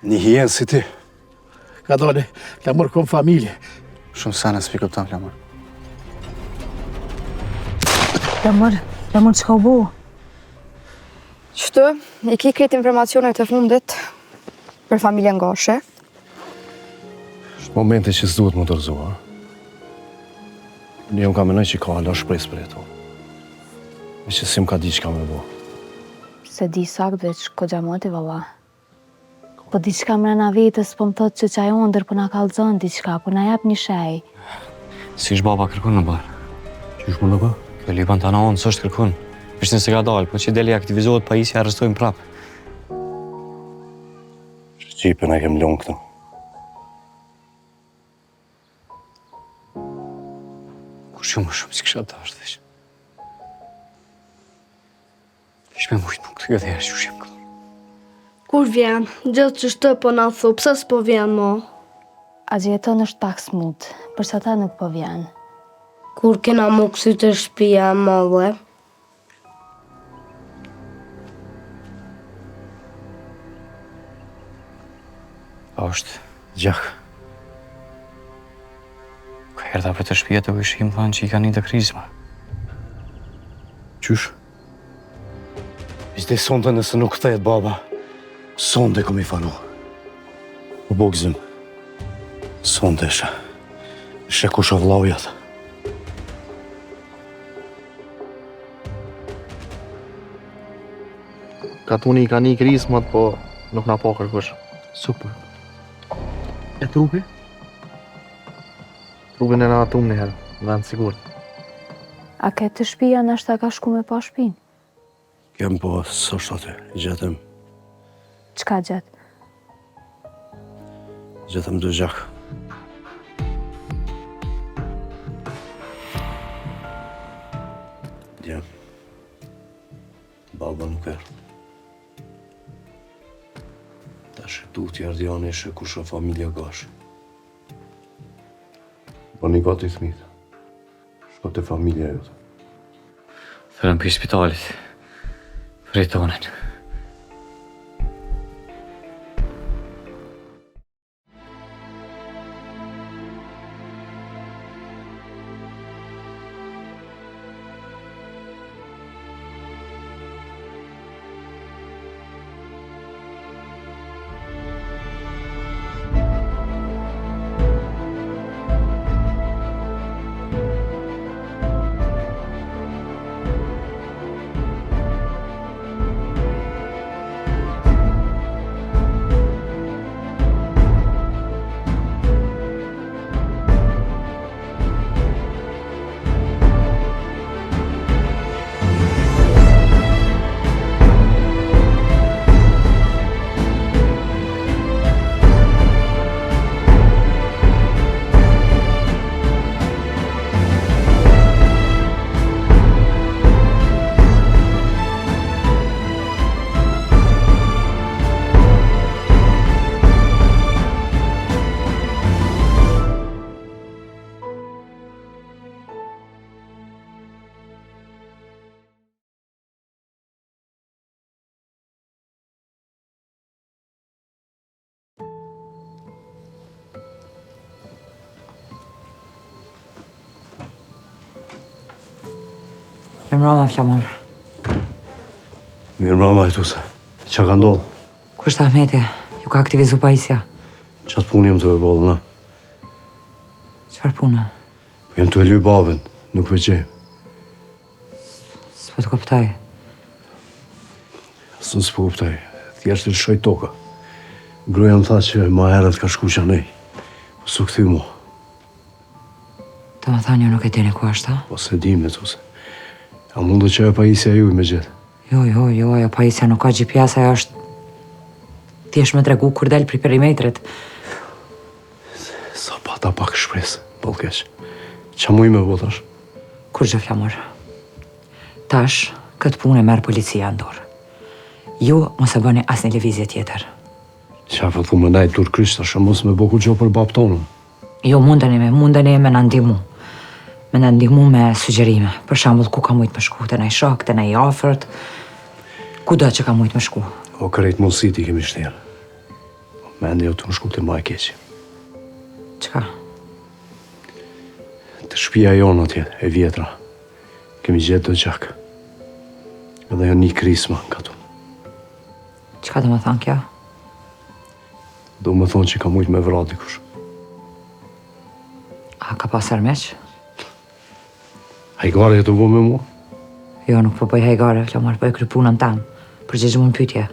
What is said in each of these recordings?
Një hienë si ti. Ka dole, Flamur kom familje. Shumë sana s'pi këptan, Flamur. Flamur, që ka u bo? Qëtë, i ki kretë informacionet e fundit për familjen Gashe. Shtë momente që s'duhet më dërzoa. Një unë ka menoj që ka hala shpresë për e to. Me që si më ka di që ka me bo. Se di sakt veç ko gjamoti, valla. Po diçka mrena vetës, po më thot që qaj ondër po na kalzon diçka, po na jap një shej. Si ish baba kërkun në barë? Që ish më në ba? Kjo lipan të anaonë s'është kërkun. Ishtë nëse ka dalë, po që deli aktivizohet pa isi arrestojnë prapë. Shqipën e kem lonë këto. Kur shumë më shumë që kësha të ashtë veç. Ishme mujtë më këtë këtë herë që shemë këto. Kur vjen, gjithë që shtë po na thu, pse s'po vjen mo? A gjeton është pak smut, përsa ta nuk po vjen. Kur kena mu kësi të shpia madhe? A është gjak. Ka herë për të shpia të vëshim, thanë që i ka një të krizma. Qysh? Ishte sonde nëse nuk këthet, baba. Sonde kom i fanu. U bo gëzim. Sonde ishe. Ishe kush o vlaujat. Katuni i ka një krismat, po nuk na po kërkush. Super. E trupi? Trupin e na atum një herë, në vend sigur. A ke të shpia nështë ta ka shku me pa shpin? Kem po, s'është aty. Gjetëm. Qka gjetë? Gjetëm dë gjak. Djem. Baba nuk erë. Tash du t'ja ardjani ishe kush o familja Gashe. Po një gati thmitë. Shko të familja jote. Thërëm për spitalit. Fritonin. Mirë mrama, Flamur. Mirë mrama, Ajtuse. Qa ka ndodhë? Kusht Ahmeti? Ju ka aktivizu pajisja? Qatë punë jem të e bolë, na? Qfar punë? Jem të e luj babën, nuk veqe. S'po të kuptoj. Së në s'po kuptoj. Thjeshtë të lëshoj toka. Gruja më tha që ma herët ka shku qanej. Po su këthy mu. Të më thanë ju nuk e dini ku është, ha? Po se dim, Ajtuse. A mundu që e pajisja ju me gjithë? Jo, ajo pajisja nuk ka GPS, ajo është... Ti është me tregu kur del pri perimetrit. Sa pata pak shpresë, Bolkeq. Qa mu i me botash? Kur gjë, Flamur. Tash, këtë punë e merë policia ndorë. Ju mos e bëni asnjë lëvizje tjetër. Qa për thu me najtë dur krysht, ashtë mos me bo kur gjo për bab tonën. Jo, mundeni me në ndihmu. Me në ndihmu me sugjerime. Për shambull, ku ka mujtë me shku, të nej shok, të nej afërt. Ku do që ka mujtë me shku? O kërejt mundësit i kemi shterë. Mendi jo të më shku të mbaj keqi. Çka? Të shtëpia jonë atje, e vjetra. Kemi gjetë do gjak. Edhe jo një krisma ka tu. Çka do më thonë kjo? Do më thonë që ka mujtë me vra dikush. A ka pas armeq? Hajgare e të bo me mua? Jo, nuk po bëj hajgare, Flamor, po e kry punën tamë. Përgjegjë më në pytje.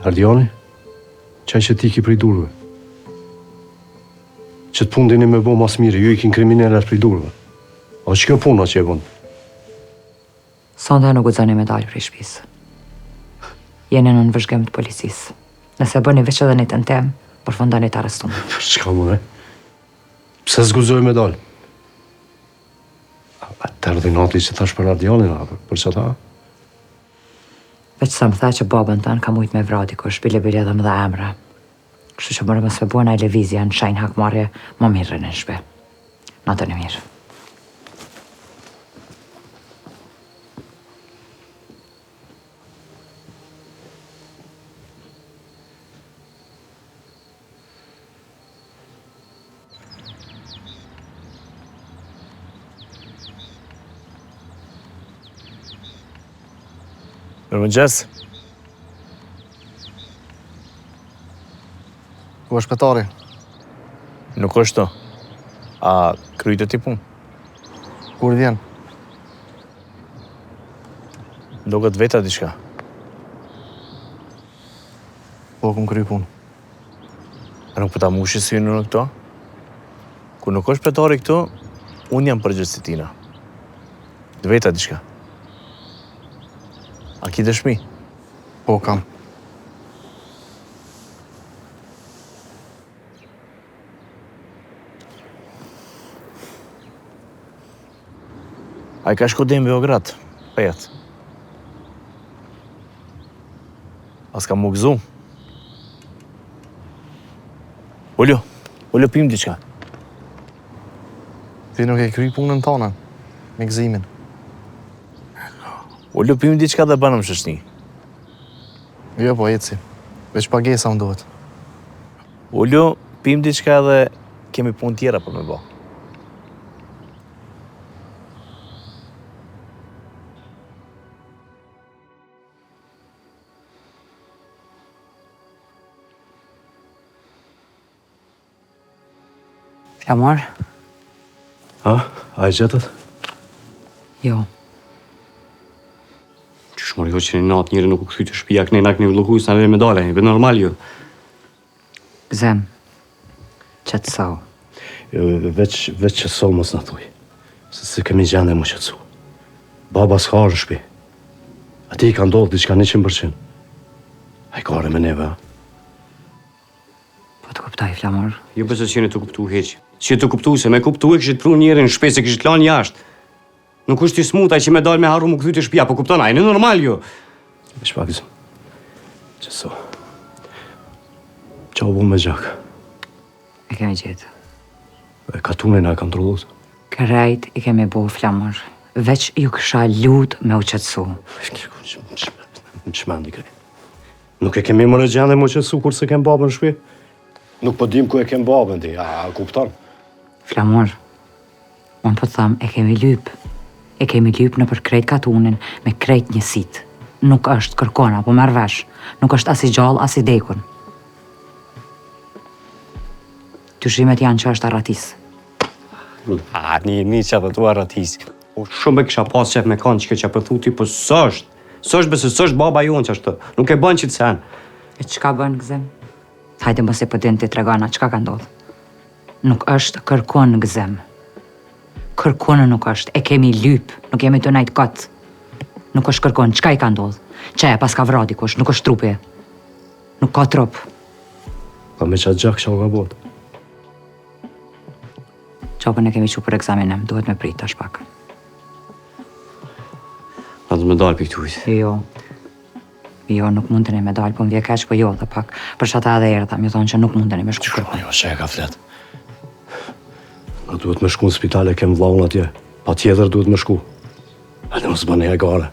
Ardiani? Qaj që ti ki prej durve. Që të punë dini me bo mas mire, ju i kin kriminellat prej durve. A që kjo puna që e bënë? Sonda nuk guxoni me dalë prej shtëpisë. Jeni në vëzhgim të policisë. Nëse bëni veç edhe një tentem, përfundoni të arrestuar. Çka më e? Pse zguxoj me dalë? A të erdhi nati që thash për Ardianin, për që ta? Veç sa më tha që babën tanë ka mujt me vra dikush, bile edhe më dha emra. Kështu që mërë më sve buona e levizja në shajnë hakmarje, më mirë në shpe. Natën e mirë. Mirëmëngjes. Ku është shpëtari? Nuk është to. A kryte ti punë? Kur vjen? Doket veta diçka. Po kum kry punë. A nuk po ta mushi syrin në këto? Kur nuk është shpëtari këtu, unë jam përgjegjësi tina. Veta diçka. A ki dëshmi? Po kam. A i ka shku në Beograd, pejet. A s'ka mu gëzu? Ullu pim diçka. Ti nuk e kry punën tonë, me gëzimin. Ullu pim diçka dhe banëm shëshni. Jo, po eci. Veç pagesa më duhet. Ullu pim diçka dhe kemi punë tjera për me bo. Flamor? A e gjetët? Jo. Qysh mori jo që një natë njëri nuk u këthy të shpia, këne nak një vlluhu, sa në medale, një be normal ju. Gëzem. Qetësau. Veç që sol mos në thuj. Se kemi gjende më qëtësu. Baba s'ka në shpi. A ti i ka ndodhë diçka 100%. A i kare me neve, a? Po të kuptoj, Flamor. Jo përse që jeni të kuptu heq. Që të kuptu se me kuptu e këshit pru njerën në shpe se këshit lanë jashtë. Nuk është i smutaj që me dalë me haru më këthy të shpia, po kupton, a e në normal ju. Veç pak zëm. Qëso. Qa u bu me gjak? E kemi gjithë. E katunin a kontrollut? Kërrejt i kemi bo, Flamor. Veç ju kësha lut me u qetësu. Në shmendi krej. Nuk e kemi më gjende më qëtësu kur se kem babën në shpi? Nuk po dim ku e kem babën ti, a kupton? Flamor, unë po të thamë, e kemi lyp. E kemi lyp në për krejt katunin me krejt njësit. Nuk është kërkona, po merr vesh. Nuk është as i gjallë, as i dekun. Tyshimet janë që është arratis. A, një që të tu arratis. O, shumë e kisha pas qef me kanë që që përthu ti, po s'është. S'është besë, s'është baba jonë që është. Nuk e bën që të sen. E qka bën, Gëzem? Hajde mos e pëdin ti tregana, qka ka ndodhë? Nuk është kërkon, Gëzem. Kërkonë nuk është, e kemi lyp, nuk jemi të najtë këtë. Nuk është kërkon, qka i ka ndodhë? Qeja pas ka vra dikush, nuk është trupi. Nuk ka trup. Pa me qatë gjak që o ka botë. Qapën e kemi që për egzaminem, duhet me prit tash pak. A të me dalë për këtujt. Jo, nuk mund të ne me dalë, po më vje keq, po jo dhe pak. Për shata edhe erdha, mi thonë që nuk mund të ne me shku kërkon. Jo, që e ka flet. Na duhet me shku në spitale, kem vlaun atje. Pa tjetër duhet me shku. Hajde mos bëni e gare.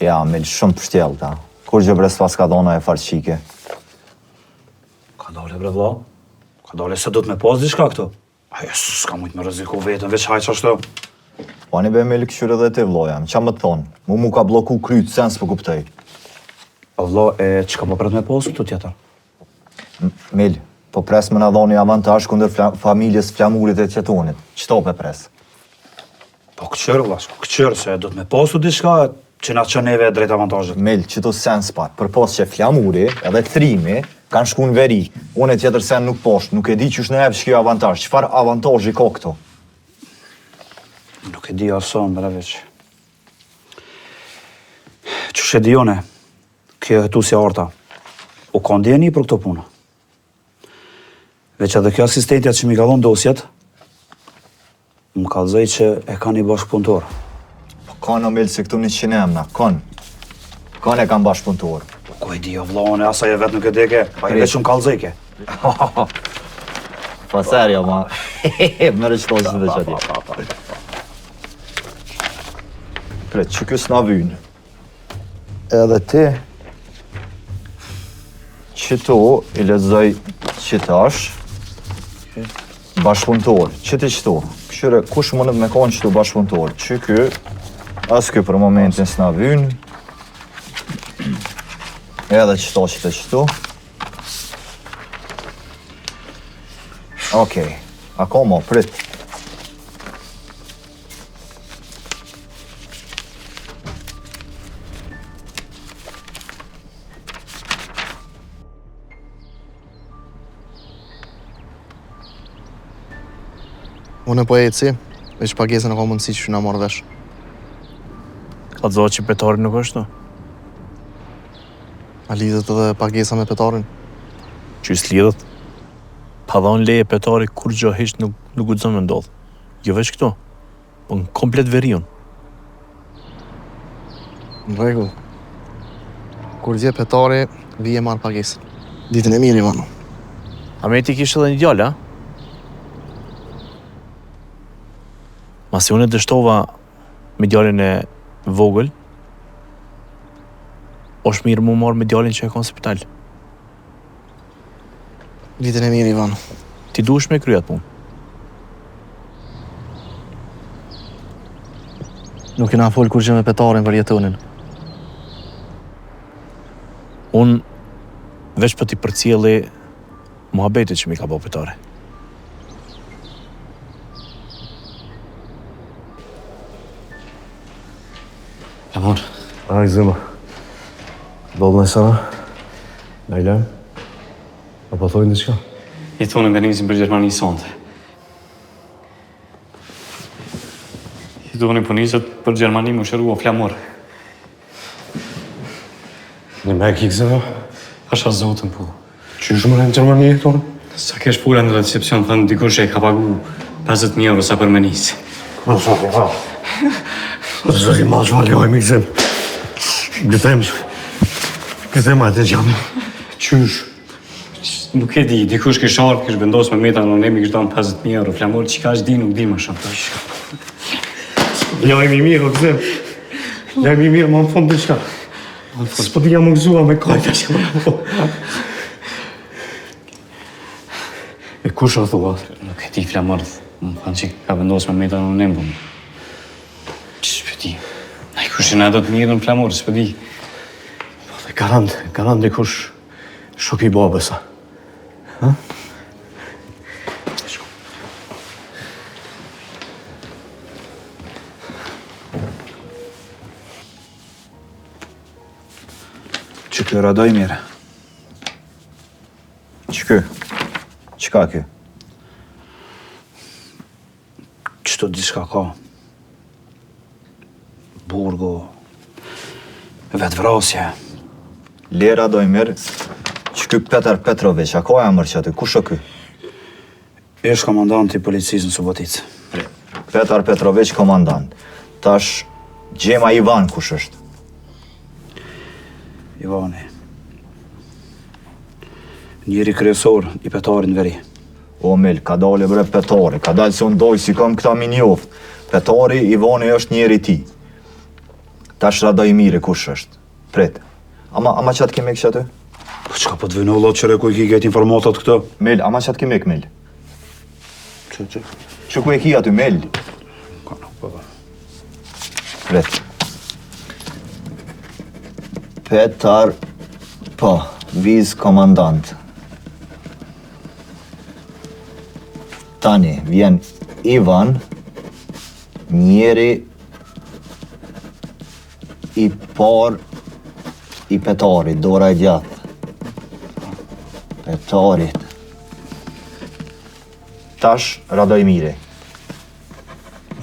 Ja, Mel, shumë përshtjellë ta. Kur gjë bre s'pas ka dhona e farqike. Ka dole bre vlla. Ka dole se do të me pas diçka këtu. Ajo s'ka mujt me rreziku vetën, veç hajq ashtu. Po ani be Mel këshyre dhe ti vlloja, qa më të thonë? Mu ka bloku kryt, sens për kuptoj. O vlla, e çka po pret me pas këtu tjetër? Mel, po pres me na dhoni avantazh kundër familjes flamurit e qetonit. Qëto pe pres? Po këqyrë vlla, këqyrë se do të me pasu diçka që na çon neve drejt avantazhit. Mel, qëto sens pak, për pas që flamuri edhe trimi kanë shku në veri. Unë e tjetër sen nuk poshtë, nuk e di qysh në ebë që kjo avantazh. Qëfar avantazhi ka këto? Nuk e di ason, bre veç. Qysh e di one, kjo këtu si orta. U ka ndjeni për këto punë. Veç edhe kjo asistentja që mi ka dhon dosjet, më kallzoi që e ka një bashkëpunëtor. Po kanë Mel se këtu 100 emna, kanë. Kanë e kanë bashkëpunëtor. Po ku e di o vlla, one asaj e vet nuk e deke, pa i veç unë kallzoi ke. Pa serja, ma. Më rështosh në dhe qëti. Pret, që kjo s'na vynë. Edhe ti, qëto i lexoj qitash, bashkëpunëtor. Qëti qëto? Këshyre, kush mundet me konë qëto bashkëpunëtor? Që ky, as ky për momentin s'na vynë. Edhe qëto. Okej, akoma, prit. Unë po eci, veç pagesën e ka mundësi që na marrë vesh. Ka të zohë që petari nuk është të? A lidhet edhe pagesa me petarin? Që i s'lidhet? Pa dhon leje petari kur gjë heq nuk guxon me ndodh. Jo veç këto, po në komplet veriun. Në rregull. Kur vje petari, vije marrë pagesën. Ditën e mirë, Ivano. A me ti kishtë edhe një djallë, a? Masi unë e dështova me djallin e vogël, është mirë mu marrë me djallin që e ka në spital. Ditën e mirë, Ivano. Ti duhesh me kryat punë. Nuk kena fol kur gjë me petarin për jetonin. Unë veç për t'i përcjelli muhabetit që mi ka bo petari. Amor. Aj, zëma. Dollë në sana. Lejla. Apo thojnë diçka? I thonë nga nisim për Gjermani sonte. I thonë po niset për Gjermani më shërua flamur. Në me kikë zëma? Pasha zotën po. Qysh më në Gjermani e thonë? Sa kesh pula në recepcion, thënë dikush e ka pagu 50.000 euro sa për me nisë. Zëri ma zhvalli oj mikëzim. Gëthem atë gjamë. Qysh? Nuk e di, dikush kish ardhë, kish vendos me meta anonimi, kish donë 50.000 euro flamur, që ka është di, nuk di më shumë. Lajmi mirë, o gëzim. Lajmi mirë, ma më fondë diçka. S'po t'ja më gëzua me kajta që më po. E kush o thua? Nuk e di flamur, më thënë që ka vendos me meta anonim, po. Që s'po di? Na i kush në do të mirë në flamur, s'po di. Garant dikush shoki babësa. Ha? Që kjo radoj mirë. Që ky? Qka ky? Qëto diçka ka. Burgo. Vetvrasje. Lera Dojmir, që ky Petar Petrović, a ka emër që aty, kush o ky? Është komandanti i policisë në Suboticë. Petar Petrović, komandant. Tash, Gjema Ivan kush është? Ivani. Njeri kryesor i petarit në veri. O Mel, ka dalë bre Petari, ka dalë se unë doj si kam këta mi njoft. Petari, Ivani është njeri ti. Tash radoj mire kush është. Prit. Ama qatë kemi kështë aty? Po çka po të vënë Allah që ku i ki gjetë informatat këto? Mel, ama qatë kemi Mel? Që ku e ki aty, Mel? Ka nuk po. Prit. Petar, po, viz komandant. Tani, vjen Ivan, njeri i par i Petarit, dora e gjatë. Petarit. Tash, Radomiri.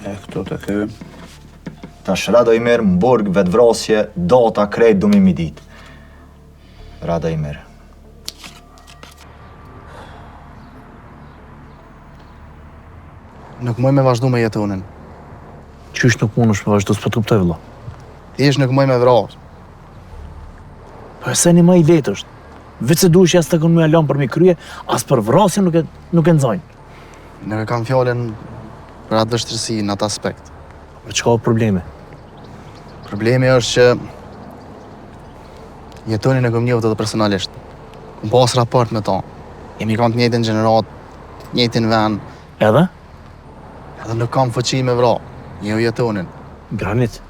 Këto të kë. Tash, Radomir, Mburg, vetvrasje, data, krejt, du mi dit. Radomir. Nuk moj me vazhdu me jetonin. Qysh nuk mund është me vazhdu, s'po të kuptoj vëlla. Ti ish nuk moj me vrasë. Po e se një më i letë është. Vetë se duhesh jasë të kënë me alon për mi krye, as për vrasje nuk e nëzojnë. Nuk e kam fjallin për atë vështërsi në atë aspekt. Për çka o probleme? Problemi është që jetonin e këm njohët edhe personalisht. Këm pas raport me ta. Jemi kanë të njëjtin gjenerat, njëjtin vend. Edhe? Edhe nuk kam fëqi me vra. Njoh jetonin. Granit.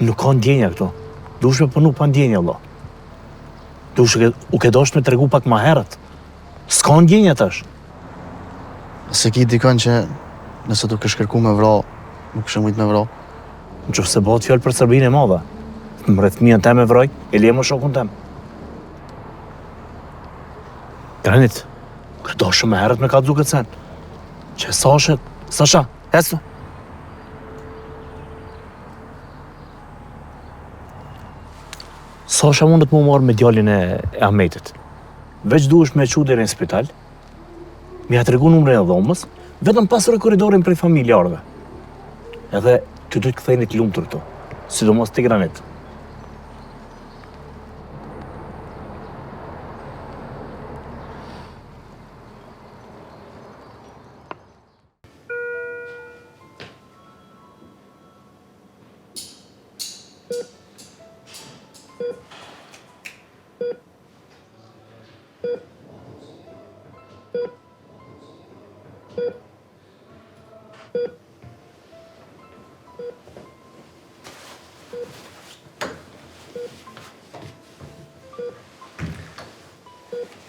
Nuk ka ndjenja këto. Duhesh me punu pa ndjenja, Allah. Duhesh u ke dosh me tregu pak ma herët. S'ka ndjenja tash. Se ki dikon që nëse duke shkërku me vra, nuk shë mujt me vra. Në që se bëhet fjallë për Serbinë e madhe. Më rreth fëmijën tem e vroj, e lije më shokun tem. Granit, ke dosh me herët me ka dzu këtë sen. Që Sasha, hecë. Sasha mundet mu marrë me djallin e Ahmetit. Veç duhesh me qu deri në spital, mi ha tregu numrin e dhomës, vetëm pasur e korridorin prej familjarëve. Edhe ty do të ktheheni të lumtur këtu, sidomos ti Granit.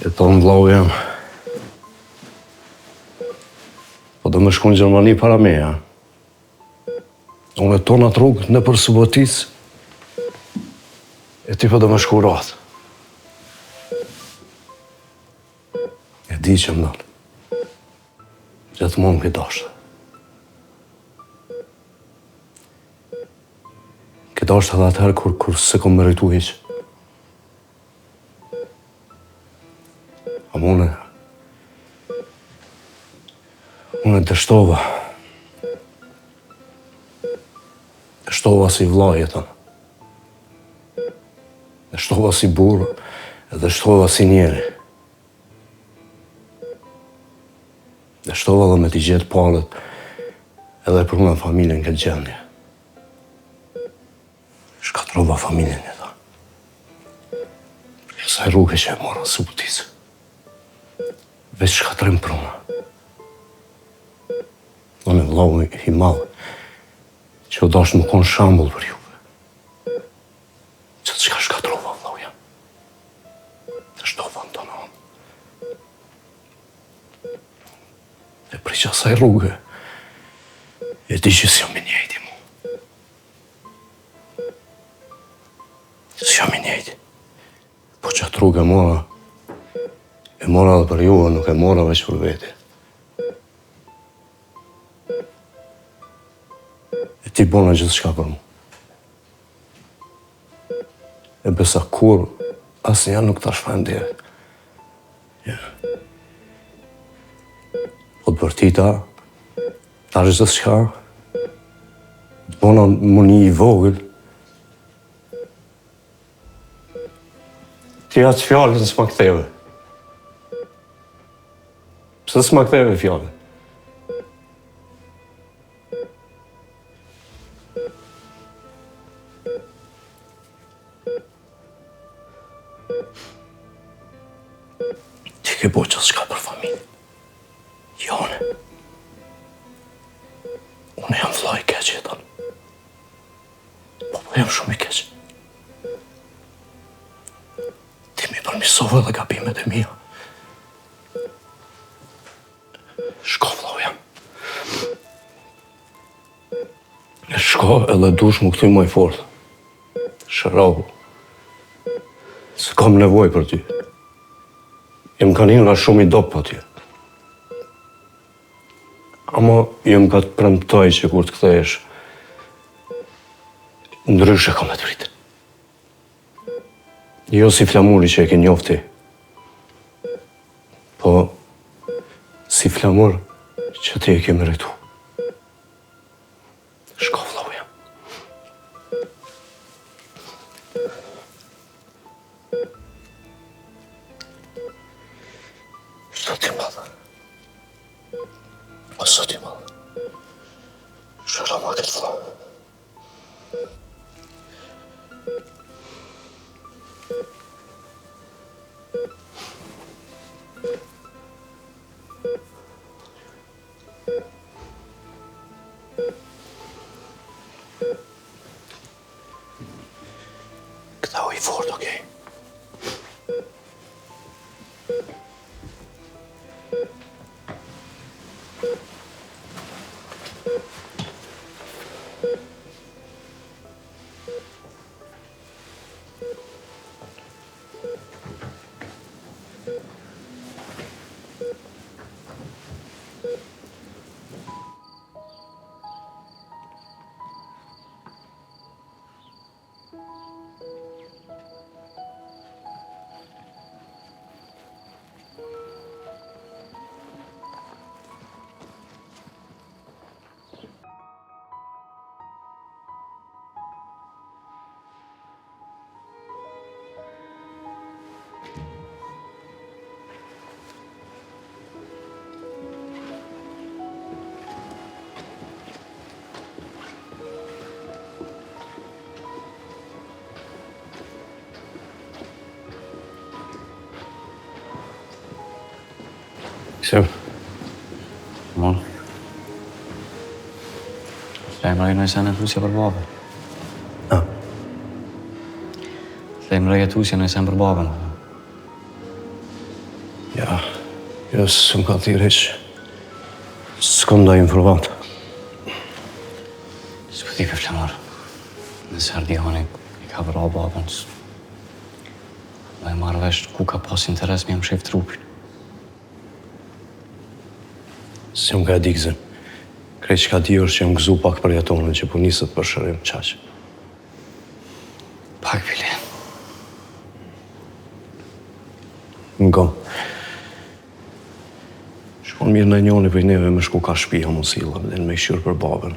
Jeton vllau jam. Po do më shku në Gjermani para meja. Unë e tona të rrugë në për Subotic, e ti po do më shku ratë. E di që më dalë. Gjithmonë këtë dashtë. Këtë dashtë edhe atëherë kur se kom meritu hiqë. Unë dështova. Dështova si vllai jeton. Dështova si burr, e dështova si njeri. Dështova dhe me t'i gjetë palët edhe për më familjen këtë gjendje. Shkatrova familjen e ta. Për kësaj rrugë që e mora Suboticë. Veç shkatrim për una. Unë e vllau i madhë, që o dash më konë shambull për juve. Që të qka shkatrova, vllau jam. Të shtova në tonë onë. E pri që asaj rrugë, e di që s'jam i njejti mu. S'jam i njejti. Po që atë rrugë e mora dhe për juve, nuk e mora veç për veti. E ti bona gjithë shka për mu. E besa kur, asë janë nuk ta shfajnë dire. Ja. Po të për ti ta është gjithë shka, të bona më një i vogël. Ti atë fjallë në s'ma këtheve. Pse s'ma ktheve fjallën? Ti ke bo qësë shka për familje. Jone. Unë jam vlla i keq jeton. Po jam shumë i keq. Ti mi përmisove dhe gabimet e mija. Shko vllau jam. Shko edhe dush më këthy më i fort. Shërohu. Se kam nevoj për ty. Jem ka një nga shumë i dopë për ty. Ama jem ka të premtoj që kur të kthehesh, ndryshe kam e të vritë. Jo si flamuri që e ke njofti, po si flamur që ti e ke meritu. Shko vllau jam. Shto ti madhe. O sot ti madhe. Shëra ma këtë vllau. Këta u i fort, okej? Këshem. Mon. Lejmëroj në sen e tusje për babën. A? Lejmëroj e tusje në sen për babën. Ja, jo s'm ka thirë heq. S'kom da informant. S'po ti për flamur. Nëse Ardihani i ka vëra babën. Dhe e marrë vesh ku ka pas interes me jam shef trupin. Si më ka dikëzën. Krejt që ka di është që më gëzu pak për jetonën që po nisët për shërim qaqë. Pak bile. Ngom. Shkon mirë në njoni për neve me shku ka shpia mosilla dhe në me këshyrë për babën.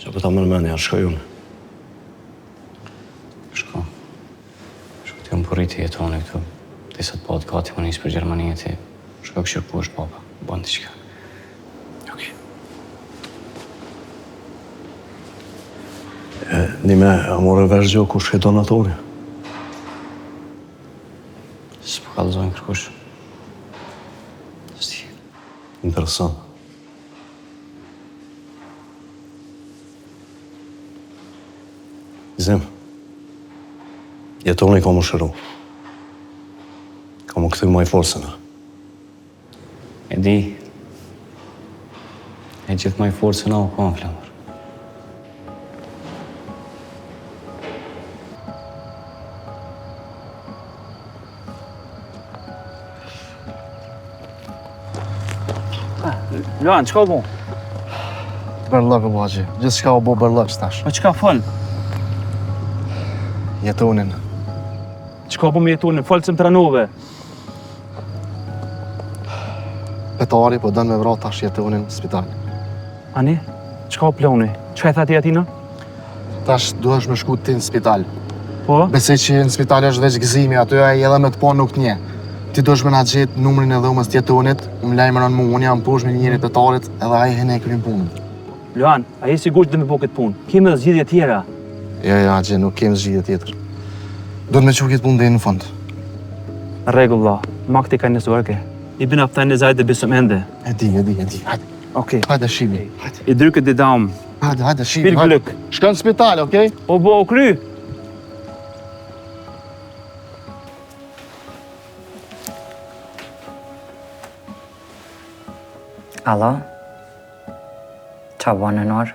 Që për ta mërmeni a shkoj unë. Shko. Shko t'jom përrit të jetoni këtu. Disa të bëhet gati më njësë për Gjermanië ti. Shko këshyrë ku është baba. Bënë t'i qka. Nime, a more vesh gjo ku shke donatori? S'po kallëzojnë kërkush. Sti. Interesant. Zem, jetoni ka më shëru. Ka më këthy maj forësën. E di. E gjithë maj forësën a u ka në flamur. Luan, qka u bo? Bërlëk o baji, gjithë shka u bo bërlëk qëtash. Po qka fol? Jetonin. Qka po me jetonin? Fol që më pranove. Petari po dënë me vra tash jetonin në spital. Ani? Qka u ploni? Qka e thati atina? Tash duhesh me shku ti në spital. Po? Besej që në spital është veç gëzimi, aty e edhe me të po nuk t'nje. Ti duhesh me na gjetë numrin e dhomës t'jetonit, më lajmëron mu, unë jam poshtë me njëri petarit edhe aji hene e kryim punën. Luan, a je sigur që dhe me po këtë punë? Kime dhe zgjidhje tjera? Ja, gje, nuk kem zgjidhje tjetër. Do të me që këtë punë dhe në fund. Rregull vlla, makti ka nisur ke. I bina thënë zajt e besëm ende. E di, hajde. Okej. Hajde shimi. I dryket di dam. Hajde shimi. Shpir glëk. Shkon në spital, okej? O bo, kry. Alo? Qa bënë në orë?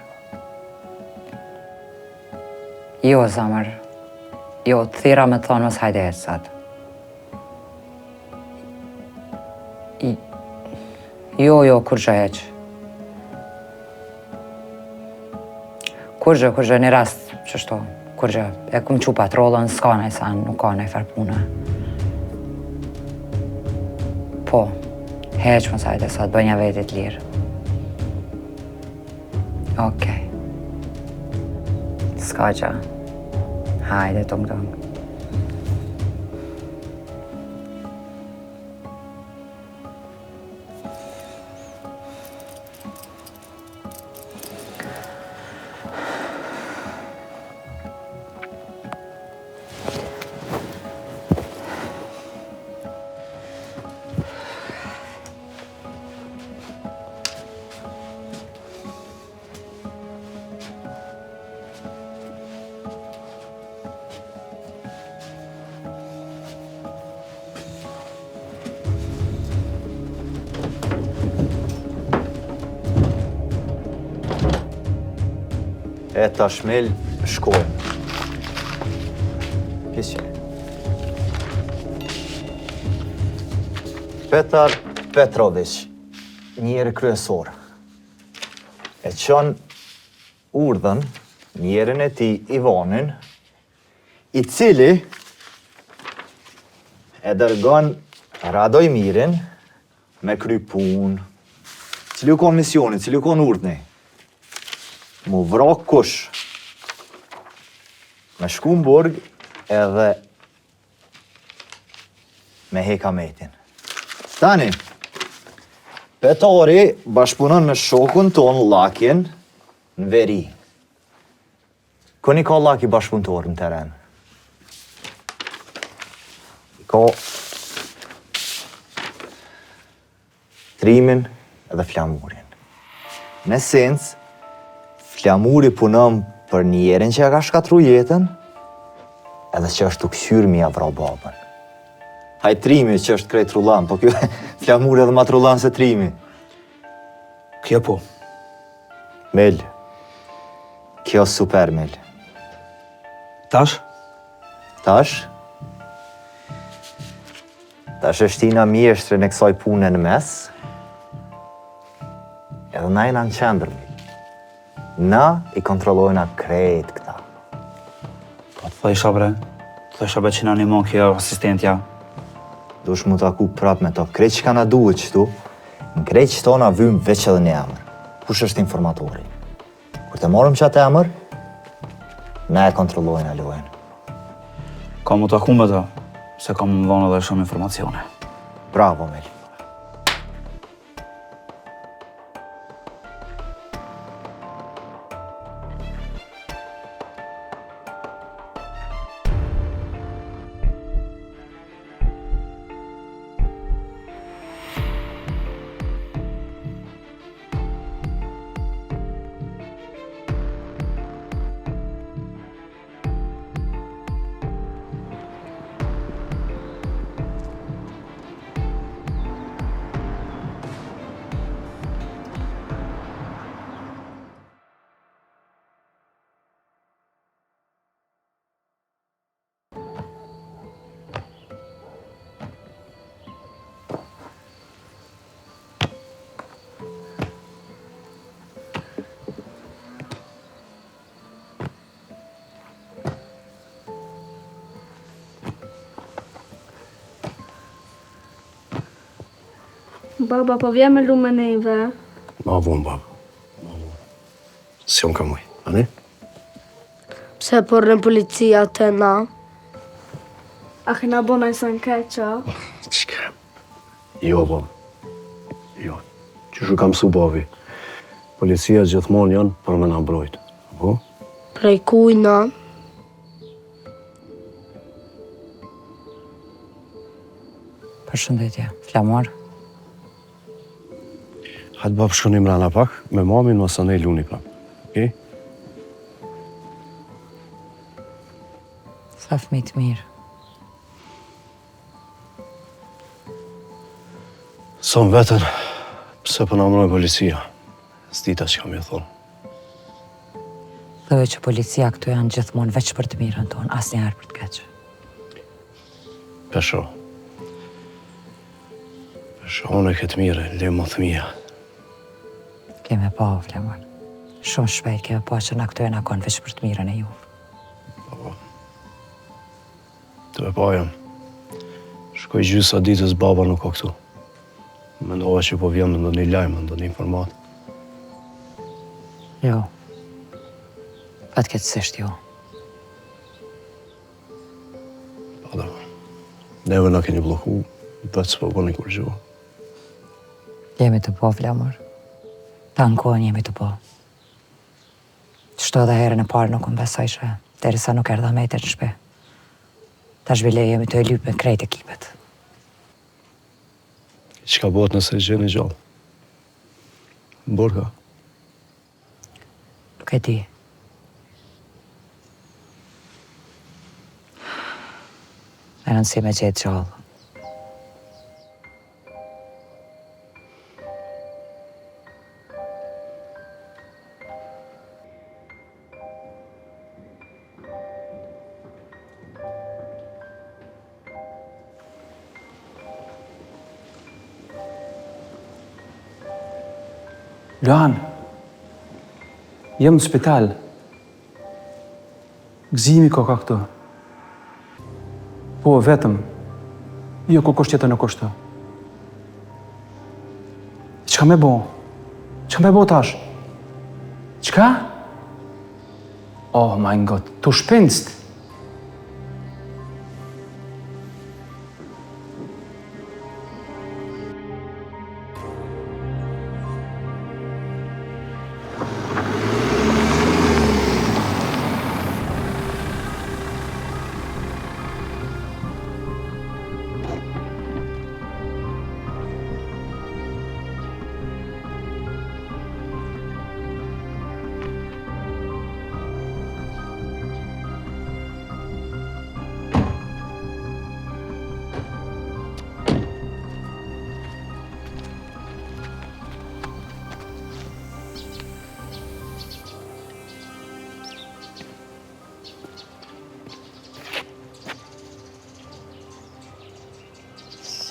Jo, zamër. Jo, thira me thonë mos hajde e sot. Jo, kur gjë heq. Kur gjë, një rast që shto. Kur gjë, e kum qu patrollën, s'ka nej sa nuk ka nej fer puna. Po, heq mos hajde sot, bënja vetit lirë. Okej. S'ka gjë. Hajde, tung. E tashmel shkojmë. Pisje. Petar Petrović, njeri kryesor, e qën urdhën njerin e ti Ivanin, i cili e dërgon Radoimirin me kry punë, cili u kon misioni, cili u kon urdhni. Mu vrak kush, me shku në burg edhe me heka metin. Tani, Petari bashkëpunon me shokun ton Llakin në veri. Kuni ka Llaki bashkëpunëtor në teren? Ka Trimin edhe Flamurin. Në sens, Flamuri punon për njerin që ka shkatru jetën, edhe që është të këshyrë mi avra babën. Haj Trimi që është krejt rullan, po kjo Flamuri edhe ma të rullan se Trimi. Kjo po. Mel, kjo super Mel. Tash? Tash është tina mjeshtre në kësaj pune në mes, edhe na jena në qendrë. Na i kontrollojna krejt këta. Po të thëjsha bre, që na animon kjo asistentja. Dush mu taku prap me to. Krejt që ka na duhet qëtu, në krejt që to na vym veç edhe një emër. Kush është informatori? Kur të morëm qatë emër, na e kontrollojna lojën. Ka mu taku me to, se ka mu më dhonë edhe shumë informacione. Bravo, Mel. Baba, po vjen me lume neve. Ma vonë, baba. Si unë ka muj, ani? Pse porrën policia të na? A kena bona i sën keqa? Qka? Jo, baba. Jo. Qështu kam su, babi. Policia gjithmonë janë për me na mbrojt. Po? Prej kujna? Përshëndetje, Flamor. Hajtë bab shkonim rana pak, me mamin mos anë e luni pak. Okej? Sa fëmijë të mirë. Son vetën, pse po na mbroj policia. S'dita që kam i thonë. Thëve që policia këtu janë gjithmonë veç për të mirën tonë, asnjëherë për të keqë. Pesho. Pesho, unë e këtë mire, le më thëmija. Keme pa, Flamor. Shumë shpejt keme pa që na këtu e na konë veç për të mirën e ju. Të e pa jam. Shkoj gjysa ditës baba nuk o këtu. Mendova që po vjen me ndonjë lajm, ndonjë informat. Jo. Fatkeqësisht jo. Pa da. Neve na keni bloku, vetë s'po bëni kur gjua. Jemi të po, Flamor. Ta në kohën jemi të po. Qështu edhe herën e parë nuk më besojshë, derisa nuk erdha me të në shpe. Ta shbile jemi të e lypë me krejt ekipet. Qka bëhet nëse gjeni gjallë? Borka? Nuk e di. Me rëndësi me gjetë gjallë. Luan, jem në spital. Gëzimi ka këtu. Po, vetëm. Jo ko kusht tjetër në kushtu. Qka me bo? Qka me bo tash? Qka? Oh my god, tu shpenst.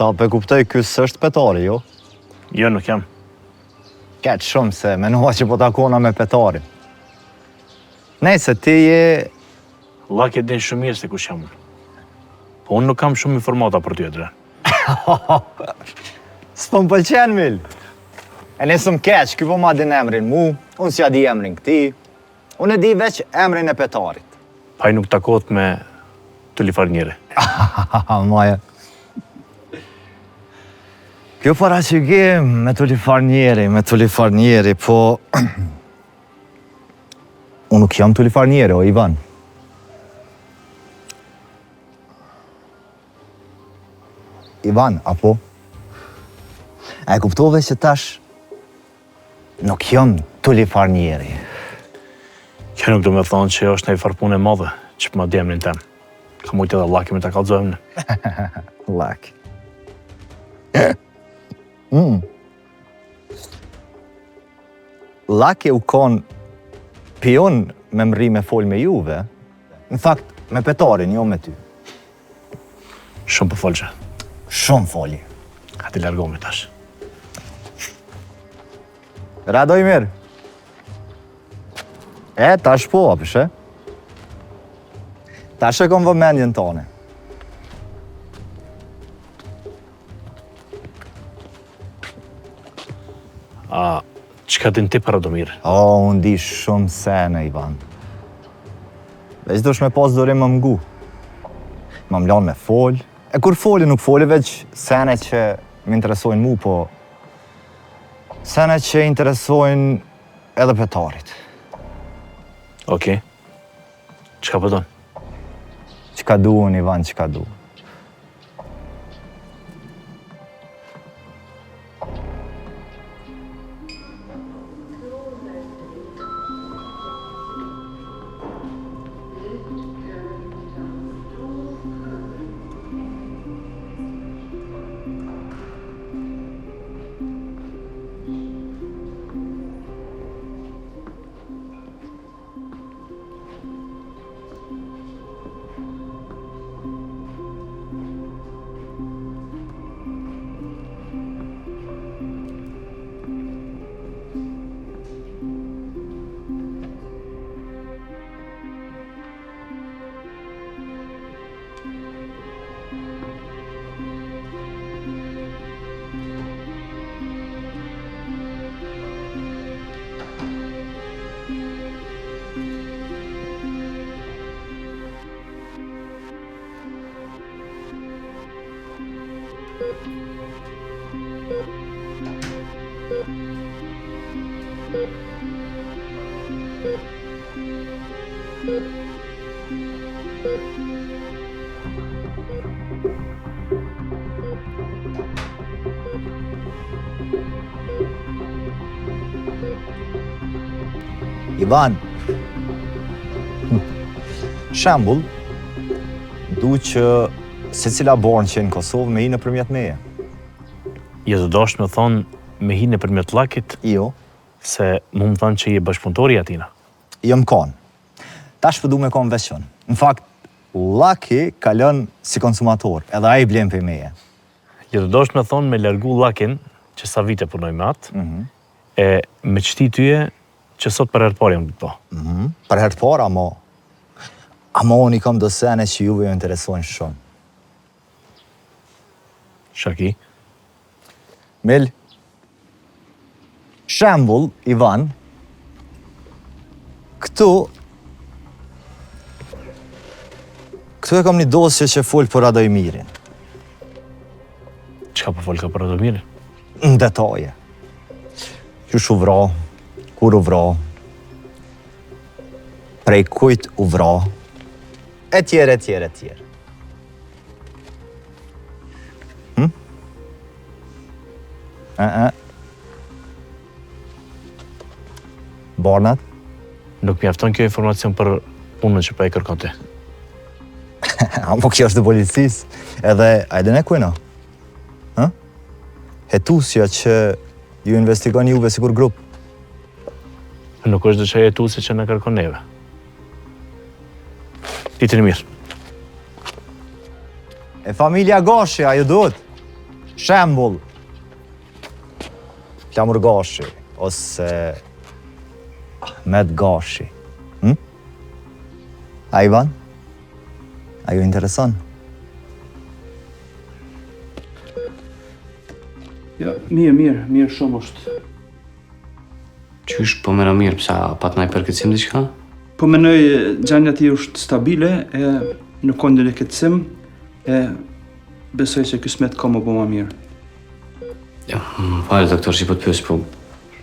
Sa për kuptoj, ky s'është petari, jo? Jo, nuk jam. Keq shumë se menova që po takona me petarin. Nejse, ti je... Lak e din shumë mirë se kush jam unë. Po unë nuk kam shumë informata për ty, Adrian. S'po më pëlqen, Mil. E nesëm keq, ky po ma din emrin mu, unë s'ja di emrin këti. Unë e di veç emrin e petarit. Paj nuk takot me Tulifarnjeri. Maja. Kjo paraqykim me Tulifarnjeri, po... Unë nuk jam Tulifarnjeri, o Ivan. Ivan, apo? E kuptove që tash... Nuk jam Tulifarnjeri. Kjo nuk do me thonë që është një farpun e madhe, që për ma di emrin tem. Ka mujtë edhe Laki me ta kalzojmë në. Laki. Laki u konë pion me mri me fol me juve. Në fakt, me petarin, jo me ty. Shumë për folqe. Shumë foli. Hati largohemi tash. Radoj mirë. E, tash po, apëshe. Tash e kom vëmendjen tone. A, qka din ti për Radomir? O, unë di shumë sene, Ivan. Veç dush me pas dorim më mgu. Më mlanë me fol. E kur foli, nuk foli veç sene që më interesojnë mu, po... Sene që interesojnë edhe petarit. Okej. Qka pëton? Qka duhen, Ivan, qka duhen. Ivan, shembull, du që se cila borën që në Kosovë me hi nëpërmjet meje. Je të dosh me thonë me hi nëpërmjet llakit? Jo. Se mu më thonë që je bashkëpunëtori i atina? Jo më konë. Tash përdu me konë veçon. Në fakt, llaki kalon si konsumator, edhe ai blen për meje. Je të dosh me thonë me largu llakin, që sa vite punoj me atë, e me qëti tyje që sot për herë të parë jam këto. Për herë të parë, ama unë i kam do sene që juve ju interesojnë shumë. Shaki? Mel, shembull, Ivan, këtu e kam një dosje që fol për Radoimirin. Çka po fol ka për Radoimirin? Në detaje. Qysh u vra, kur u vra, prej kujt u vra, e tjerë. Barnat? Nuk mjafton kjo informacion për punën që pa e kërkon ti. Amo kjo është të policisë, edhe ajde ne kujna. Hetusja që ju investigon juve sikur grup. Nuk është dëshaj hetusja që në kërkon neve. Ti të mirë. E familja Gashi, a ju duhet? Shembull. Flamur Gashi, ose Ahmed Gashi. A Ivan? A ju intereson? Ja, mirë shumë është. Qysh, po mëra mirë, pësa pat na i përkëtësim diçka? Po menoj gjanja ti është stabile, e nuk ka ndonjë këtësim, e besoj që kismet ka më bëma mirë. Ja, më falë, doktor, që po të pyes, po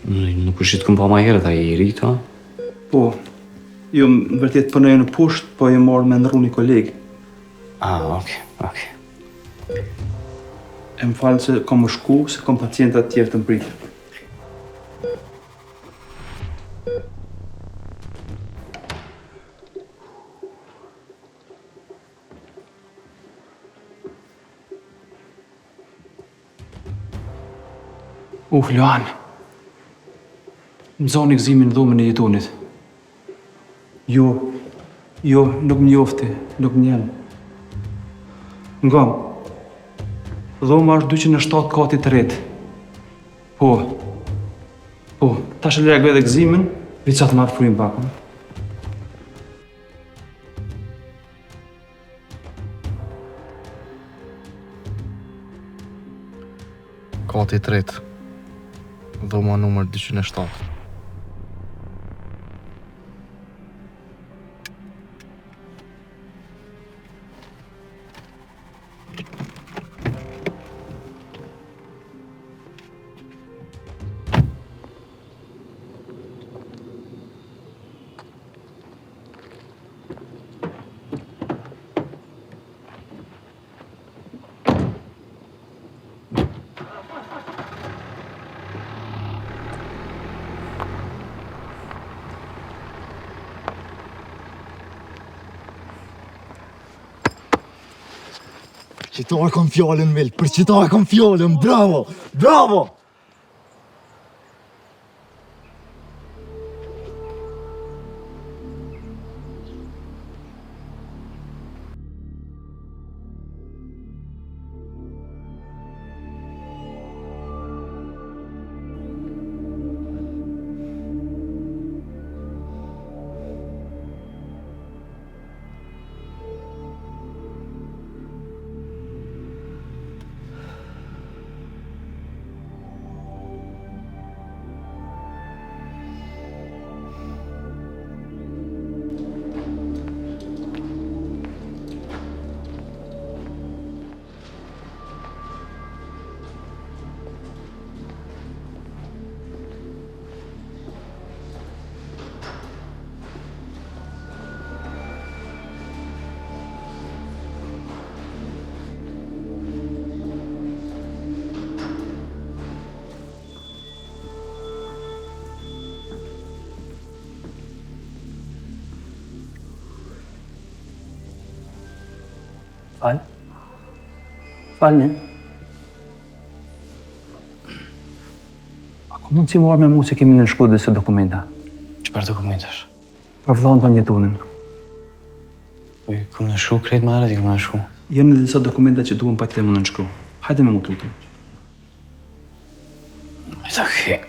nuk është që të këmë pa ma herët, a i ri këta? Po, jo më vërtet përnojë në poshtë, po e marrë me ndru një kolegë. Ok. E më falë se kam më shku, se kam pacientat tjerë të mbritë. Luan, më zoni gëzimin dhomën e jetonit. Jo, nuk më njofti, nuk më njenë. Ngam, dhoma është 207 kati të retë. Po, ta shë lejak edhe gëzimin, vicat marë furim bakën. Kati 3, dhoma numër 207. Qëta e kom fjallën, Mel, për qëta e kom fjallën, bravo! Falë? Falëni. A ku mund si marrë me mu se kemi në shku dhe se dokumenta? Çfarë dokumentash? Për vëllon të njetunin. Kom në shku krejt më arët i kom në shku. Jenë në disa dokumenta që duhen pa të më në shku. Hajde me mu të lutem. Okej.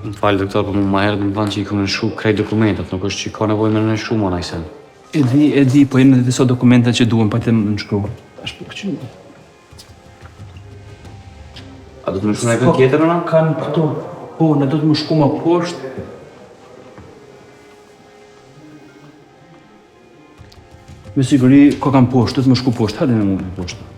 Më falë, doktor, për më herët më thanë që i kom në shku krejt dokumentat, nuk është që ka nevojë me në shku, mona i sen. E di, po jenë në disa dokumenta që duhen pa të më në shku. Ashtë për këqyri. A do të më shku në e këtë tjetër, nëna? Kanë këto, po, ne do të më shku ma poshtë. Me siguri, ka kanë poshtë, do të më shku poshtë, hajde me mu në poshtë.